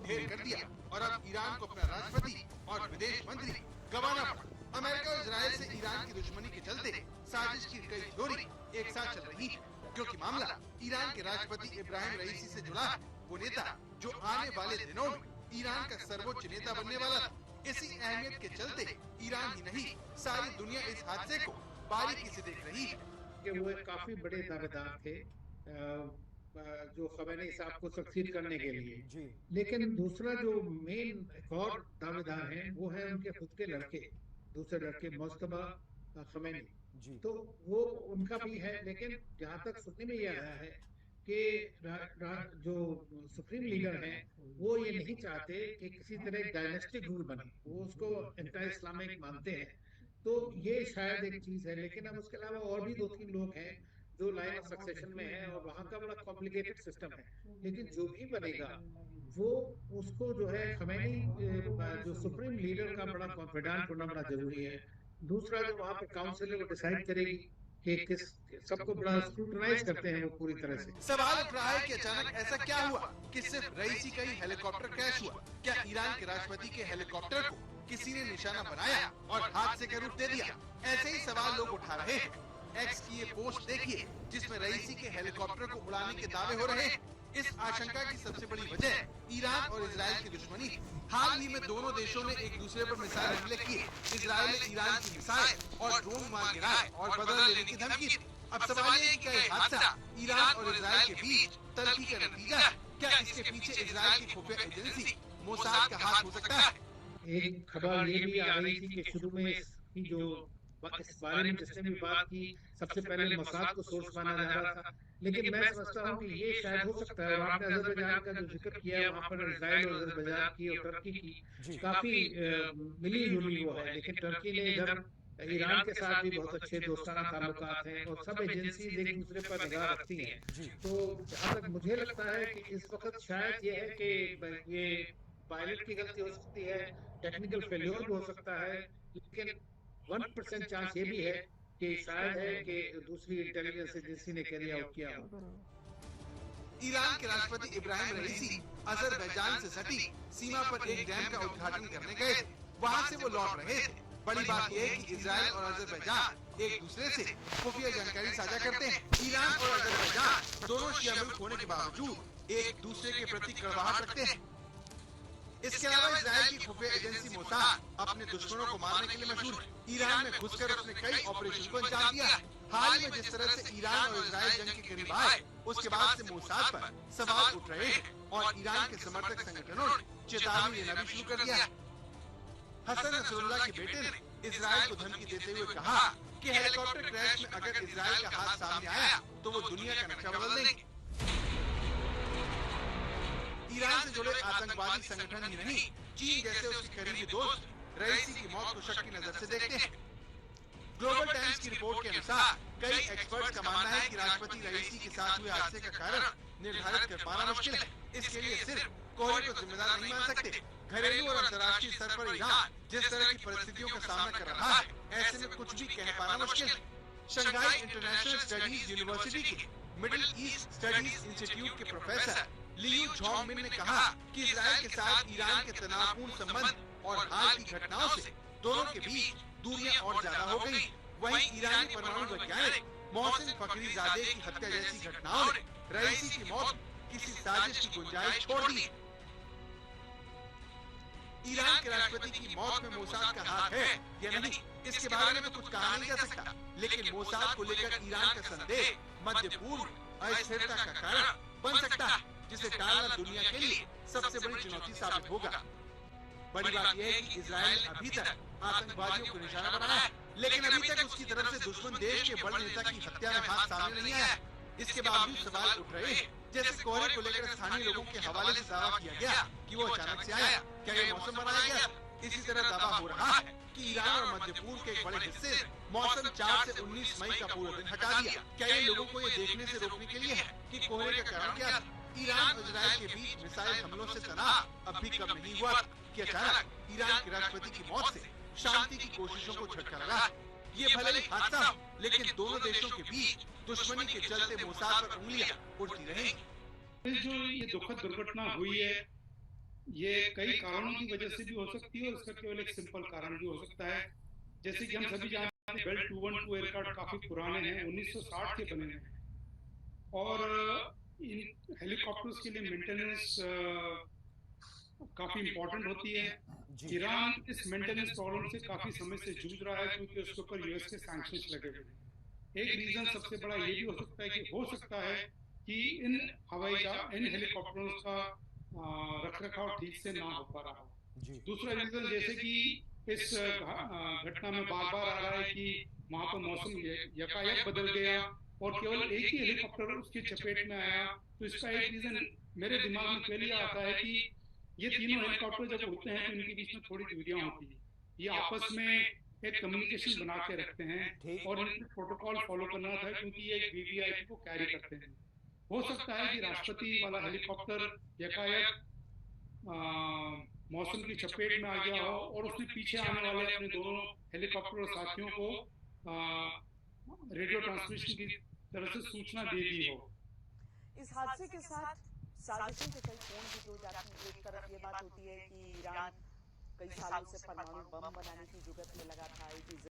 ढेर कर दिया और अब ईरान को अपना राष्ट्रपति और विदेश मंत्री गंवाना पड़ा। अमेरिका और इजराइल से ईरान की दुश्मनी के चलते साजिश की कई थ्योरी एक साथ चल रही है, क्योंकि मामला ईरान के राष्ट्रपति इब्राहिम रईसी से जुड़ा है। वो नेता जो आने वाले दिनों में ईरान का सर्वोच्च नेता बनने वाला था। इसी अहमियत के चलते ईरान ही नहीं, सारी दुनिया इस हादसे को बारीकी से देख रही है कि वो एक काफी बड़े दावेदार थे जो खमेनी साहब को सक्सीड करने के लिए जी। लेकिन दूसरा जो मेन एक और दावेदार हैं वो है उनके खुद के लड़के, दूसरे लड़के मुस्तफा खमेनी जी। तो वो उनका भी है, लेकिन जहाँ तक सुनने में ये आया है कि जो सुप्रीम लीडर हैं वो ये नहीं चाहते कि किसी तरह डायनेस्टिक रूल बने, वो उसको एंटी इस्लामिक मानते हैं। तो ये शायद एक चीज है, लेकिन अब उसके अलावा और भी 2-3 लोग हैं जो लाइन ऑफ सक्सेशन में है और वहाँ का बड़ा कॉम्प्लिकेटेड सिस्टम है। लेकिन जो भी बनेगा वो उसको जो है खमैनी जो सुप्रीम लीडर का बड़ा कॉन्फिडेंट होना बड़ा जरूरी है। दूसरा जो वहाँ पे काउंसिल है वो डिसाइड करेगी कि किस सबको बड़ा स्क्रूटनाइज करते हैं वो पूरी तरह से। सवाल उठ रहा है कि अचानक ऐसा क्या हुआ कि सिर्फ रईसी का ही हेलीकॉप्टर क्रैश हुआ? क्या ईरान के राष्ट्रपति के हेलीकॉप्टर को किसी ने निशाना बनाया और हादसे का रूप दे दिया? ऐसे ही सवाल लोग उठा रहे हैं। एक्स की ये पोस्ट देखिए जिसमें रईसी के हेलीकॉप्टर को उड़ाने के दावे हो रहे हैं। इस आशंका की सबसे बड़ी वजह ईरान और इजराइल की दुश्मनी। हाल ही में दोनों देशों ने एक दूसरे पर मिसाइल हमले किए। इजराइल ने ईरान की मिसाइल और ड्रोन मार गिराए और बदला लेने की धमकी दी। अब सवाल ये कि यह हादसा ईरान और इजराइल के बीच तल्खी का नतीजा है। क्या इसके पीछे इजराइल की खुफिया एजेंसी मोसाद का हाथ हो सकता है? एक खबर ये भी आ रही थी कि शुरू में इसकी जो इस बारे में जिसने भी बात की सबसे पहले मोसाद को सोर्स माना जा रहा था, लेकिन मैं समझता हूँ कि ये शायद हो सकता है। और आपने अजरबैजान का जो जिक्र किया है, वहाँ पर इजराइल और अजरबैजान की और टर्की की काफी मिली जुली वो है, लेकिन टर्की ने इधर ईरान के साथ भी बहुत अच्छे दोस्ताना ताल्लुकात हैं और सब एजेंसीज एक दूसरे पर निगाह रखती हैं। तो जहाँ तक मुझे लगता है कि इस वक्त शायद ये है कि ये पायलट की गलती हो सकती है, टेक्निकल फेल्योर भी हो सकता है, लेकिन 1% चांस ये भी है कि शायद है कि दूसरी इंटेलिजेंस एजेंसी ने कैरी आउट किया हो। ईरान के राष्ट्रपति इब्राहिम रईसी अजरबैजान से सटी सीमा पर एक डैम का उद्घाटन करने गए थे। वहाँ से वो लौट रहे थे। बड़ी बात यह है कि इजराइल और अजरबैजान एक दूसरे से खुफिया जानकारी साझा करते हैं। ईरान और अजरबैजान दोनों शिया मुल्क होने के बावजूद एक दूसरे के प्रति कड़वाहट रखते हैं। इसके अलावा इजराइल की खुफिया एजेंसी मोसाद अपने दुश्मनों को मारने के लिए मशहूर है। ईरान में घुसकर उसने कई ऑपरेशन को अंजाम दिया है। हाल में जिस तरह से ईरान और इजराइल जंग के करीब आए, उसके बाद से मोसाद पर सवाल उठ रहे हैं और ईरान के समर्थक संगठनों ने चेतावनी देना भी शुरू कर दिया है। हसन नसरुल्लाह के बेटे ने इजराइल को धमकी देते हुए कहा कि हेलीकॉप्टर क्रैश में अगर इजराइल का हाथ सामने आया तो वो दुनिया का नक्शा बदल देंगे। ईरान से जुड़े आतंकवादी संगठन ही नहीं, चीन जैसे उसके करीबी दोस्त रईसी की मौत को शक की नजर से देखते हैं। ग्लोबल टाइम्स की रिपोर्ट के अनुसार कई एक्सपर्ट्स का मानना है कि राष्ट्रपति रईसी के साथ हुए हादसे का कारण निर्धारित कर पाना मुश्किल है। इसके लिए सिर्फ कोहरे को जिम्मेदार नहीं मान सकते। घरेलू और अंतर्राष्ट्रीय स्तर पर ईरान जिस तरह की परिस्थितियों का सामना कर रहा है, ऐसे में कुछ भी कह पाना मुश्किल है। शंघाई इंटरनेशनल स्टडीज यूनिवर्सिटी के मिडिल ईस्ट स्टडीज इंस्टीट्यूट के प्रोफेसर लियू झोंगमिन ने कहा कि इजराइल के साथ ईरान के तनावपूर्ण संबंध और हाल की घटनाओं से दोनों के बीच दूरियां और ज्यादा हो गई। वहीं ईरानी परमाणु वैज्ञानिक मोहसिन फखरीजादे की हत्या जैसी घटनाओं ने रईसी की मौत किसी साजिश की गुंजाइश छोड़ दी। ईरान के राष्ट्रपति की मौत में मोसाद का हाथ है या नहीं, इसके बारे में कुछ कहा नहीं जा सकता, लेकिन मोसाद को लेकर ईरान का संदेह मध्य पूर्व अस्थिरता का कारण बन सकता है, जिसे टालना दुनिया के लिए सबसे बड़ी चुनौती साबित होगा। बड़ी बात यह है कि इजराइल अभी तक आतंकवादियों को निशाना बनाया है, लेकिन अभी तक उसकी तरफ से दुश्मन देश के बड़े नेता की हत्या में हाथ सामने नहीं आया। इसके बावजूद सवाल उठ रहे हैं, जैसे कोहरे को लेकर स्थानीय लोगों के हवाले से दावा किया गया कि वो अचानक से आया, क्या ये मौसम बनाया गया? इसी तरह दावा हो रहा है कि ईरान और मध्य पूर्व के एक बड़े हिस्से ने मौसम 4 से 19 मई का पूरा दिन हटा दिया। क्या ये लोगों को ये देखने से रोकने के लिए है कि कोहरे का कारण क्या था? ईरान और इजराइल के बीच मिसाइल हमलों से तनाव अब भी कम नहीं हुआ कि अचानक ईरान के राष्ट्रपति की मौत से शांति की कोशिशों को झटका लगा। ये भले ही हादसा हो, लेकिन दोनों देशों के बीच दुश्मनी के चलते मोसाद पर उंगलियां उठती रहेंगी। जो ये दुखद दुर्घटना हुई है ये कई कारणों की वजह से भी हो सकती है और इसका केवल एक सिंपल कारण भी हो सकता है। जैसे कि हम सभी जानते हैं बेल 212 एयरक्राफ्ट काफी पुराने हैं, 1960 के बने हुए हैं और इन हेलीकॉप्टर्स के लिए मेंटेनेंस काफी इंपॉर्टेंट होती है। जी ईरान इस मेंटेनेंस प्रॉब्लम से काफी समय से जूझ रहा है क्योंकि उसके ऊपर यूएस के सैंक्शंस लगे हुए हैं। एक रीजन सबसे बड़ा ये भी हो सकता है कि हो सकता है कि इन हेलीकॉप्टरों का रख रखाव ठीक से ना हो पा रहा हो। जी दूसरा रीजन जैसे कि इस घटना में बार बार आ रहा है कि वहां पर मौसम यकायक बदल गया और केवल एक ही हेलीकॉप्टर उसकी चपेट में आया। तो इसका एक रीजन मेरे दिमाग में पहले आता है कि ये तीनों हेलीकॉप्टर जब उड़ते हैं तो इनके बीच में थोड़ी दूरियां होती हैं, ये आपस में एक कम्युनिकेशन बना के रखते हैं ठीक और इनको प्रोटोकॉल फॉलो करना था क्योंकि ये वीवीआईपी को कैरी करते हैं। हो सकता है कि राष्ट्रपति वाला हेलीकॉप्टर यकायक मौसम की चपेट में आ गया हो और उसने पीछे आने वाले अपने दोनों हेलीकॉप्टर और साथियों को रेडियो ट्रांसमिशन की तरह से सूचना दे दी हो। इस हादसे के साथ साजिशों के कई कोण भी जुड़ जाते हैं। एक तरफ ये बात होती है कि ईरान कई सालों से परमाणु बम बनाने की जुगत में लगा था, एक